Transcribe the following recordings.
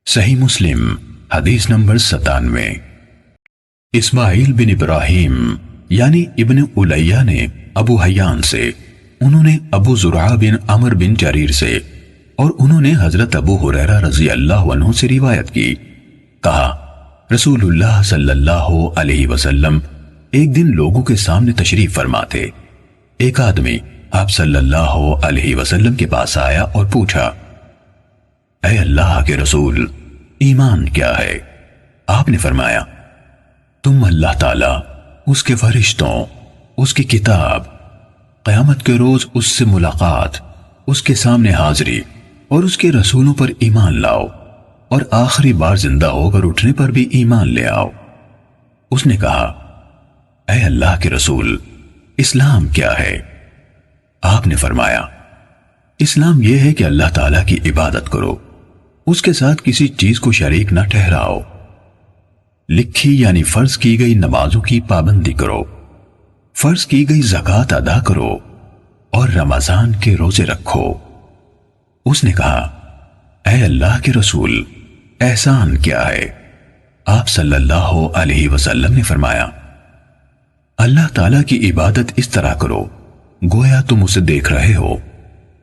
صحیح مسلم حدیث نمبر 97۔ اسماعیل بن ابراہیم یعنی ابن الیہ نے ابو حیان سے، انہوں نے ابو زرعہ بن عمر بن جریر سے، اور انہوں نے حضرت ابو ہریرہ رضی اللہ عنہ سے روایت کی، کہا رسول اللہ صلی اللہ علیہ وسلم ایک دن لوگوں کے سامنے تشریف فرما تھے۔ ایک آدمی آپ صلی اللہ علیہ وسلم کے پاس آیا اور پوچھا، اے اللہ کے رسول، ایمان کیا ہے؟ آپ نے فرمایا، تم اللہ تعالیٰ، اس کے فرشتوں، اس کی کتاب، قیامت کے روز اس سے ملاقات، اس کے سامنے حاضری اور اس کے رسولوں پر ایمان لاؤ، اور آخری بار زندہ ہو کر اٹھنے پر بھی ایمان لے آؤ۔ اس نے کہا، اے اللہ کے رسول، اسلام کیا ہے؟ آپ نے فرمایا، اسلام یہ ہے کہ اللہ تعالیٰ کی عبادت کرو، اس کے ساتھ کسی چیز کو شریک نہ ٹھہراؤ، لکھی یعنی فرض کی گئی نمازوں کی پابندی کرو، فرض کی گئی زکوٰۃ ادا کرو، اور رمضان کے روزے رکھو۔ اس نے کہا، اے اللہ کے رسول، احسان کیا ہے؟ آپ صلی اللہ علیہ وسلم نے فرمایا، اللہ تعالیٰ کی عبادت اس طرح کرو گویا تم اسے دیکھ رہے ہو،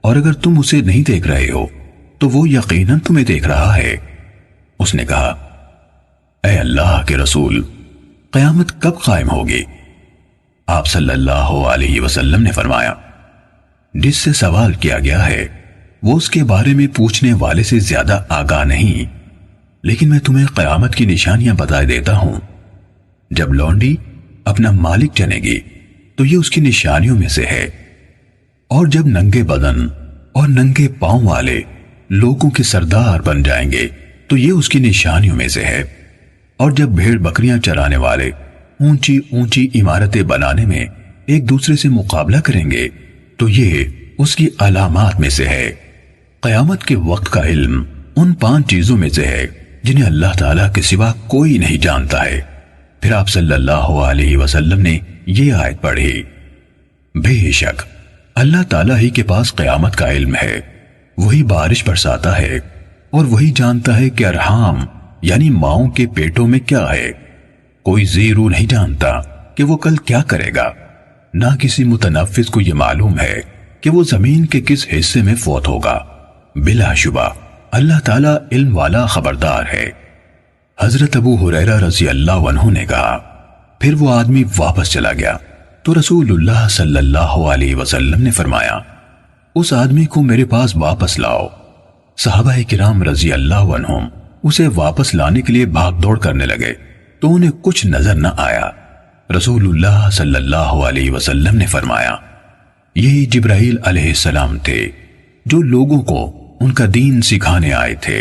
اور اگر تم اسے نہیں دیکھ رہے ہو تو وہ یقیناً تمہیں دیکھ رہا ہے۔ اس نے کہا، اے اللہ کے رسول، قیامت کب قائم ہوگی؟ آپ صلی اللہ علیہ وسلم نے فرمایا، جس سے سوال کیا گیا ہے وہ اس کے بارے میں پوچھنے والے سے زیادہ آگاہ نہیں، لیکن میں تمہیں قیامت کی نشانیاں بتا دیتا ہوں۔ جب لونڈی اپنا مالک جنے گی تو یہ اس کی نشانیوں میں سے ہے، اور جب ننگے بدن اور ننگے پاؤں والے لوگوں کے سردار بن جائیں گے تو یہ اس کی نشانیوں میں سے ہے، اور جب بھیڑ بکریاں چرانے والے اونچی اونچی عمارتیں بنانے میں ایک دوسرے سے مقابلہ کریں گے تو یہ اس کی علامات میں سے ہے۔ قیامت کے وقت کا علم ان 5 چیزوں میں سے ہے جنہیں اللہ تعالیٰ کے سوا کوئی نہیں جانتا ہے۔ پھر آپ صلی اللہ علیہ وسلم نے یہ آیت پڑھی، بے شک اللہ تعالیٰ ہی کے پاس قیامت کا علم ہے، وہی بارش برساتا ہے، اور وہی جانتا ہے کہ ارحام یعنی ماؤں کے پیٹوں میں کیا ہے۔ کوئی زیرو نہیں جانتا کہ وہ کل کیا کرے گا، نہ کسی متنفس کو یہ معلوم ہے کہ وہ زمین کے کس حصے میں فوت ہوگا۔ بلا شبہ اللہ تعالیٰ علم والا خبردار ہے۔ حضرت ابو ہریرہ رضی اللہ عنہ نے کہا، پھر وہ آدمی واپس چلا گیا تو رسول اللہ صلی اللہ علیہ وسلم نے فرمایا، اس آدمی کو میرے پاس واپس لاؤ۔ صحابہ کرام رضی اللہ عنہم اسے واپس لانے کے لیے بھاگ دوڑ کرنے لگے تو انہیں کچھ نظر نہ آیا۔ رسول اللہ صلی اللہ علیہ وسلم نے فرمایا، یہی جبرائیل علیہ السلام تھے جو لوگوں کو ان کا دین سکھانے آئے تھے۔